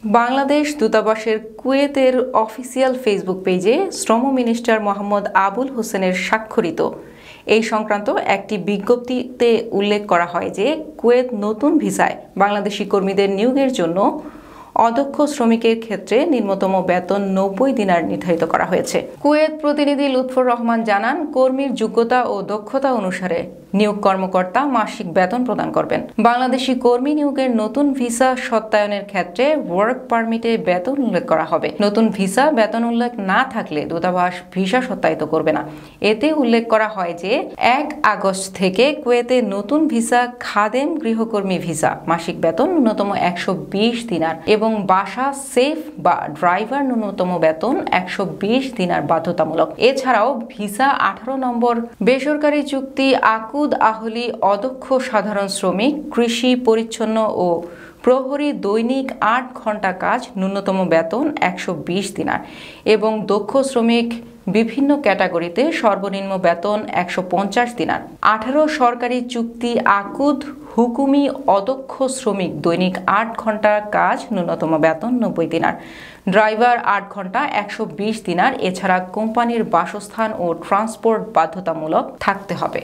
বাংলাদেশ দূতাবাসের কুয়েতের official Facebook পেজে শ্রম মিনিস্টার মোহাম্মদ আবুল হোসেনের স্বাক্ষরিত এই সংক্রান্ত একটি বিজ্ঞপ্তিতে উল্লেখ করা হয় যে কুয়েত নতুন ভিসায় বাংলাদেশি কর্মীদের নিয়োগের জন্য অদক্ষ শ্রমিকের ক্ষেত্রে নিম্নতম বেতন ৯০ দিনার নির্ধারিত করা হয়েছে। কুয়েত প্রতিনিধি লুৎফর রহমান জানান, কর্মীর যোগ্যতা ও দক্ষতা অনুসারে নিয়োগ কর্মকর্তা মাসিক বেতন প্রদান করবেন। বাংলাদেশি কর্মী নিয়োগের নতুন ভিসা সত্যায়নের ক্ষেত্রে ওয়ার্ক পারমিটে বেতন উল্লেখ করা হবে। নতুন ভিসা বেতন উল্লেখ না থাকলে দূতাবাস ভিসা সত্যায়িত করবে না। এতে উল্লেখ করা হয় যে ১ আগস্ট থেকে কুয়েতে নতুন ভিসা খাদেম গৃহকর্মী ভিসা মাসিক বেতন ন্যূনতম ১২০ দিনার এবং বাসা সেফ বা ড্রাইভার ন্যূনতম বেতন ১২০ দিনার বাধ্যতামূলক। এছাড়াও ভিসা ১৮ নম্বর বেসরকারি চুক্তি আকুদ আহলি অদক্ষ সাধারণ শ্রমিক কৃষি পরিচ্ছন্ন ও প্রহরী দৈনিক ৮ ঘন্টা কাজ ন্যূনতম বেতন ১২০ দিনার এবং দক্ষ শ্রমিক বিভিন্ন ক্যাটাগরিতে সর্বনিম্ন বেতন ১৫০ দিনার। ১৮ সরকারি চুক্তি আকুদ হুকুমি অদক্ষ শ্রমিক দৈনিক ৮ ঘন্টা কাজ ন্যূনতম বেতন ৯০ দিনার, ড্রাইভার ৮ ঘন্টা ১২০ দিনার। এছাড়া কোম্পানির বাসস্থান ও ট্রান্সপোর্ট বাধ্যতামূলক থাকতে হবে।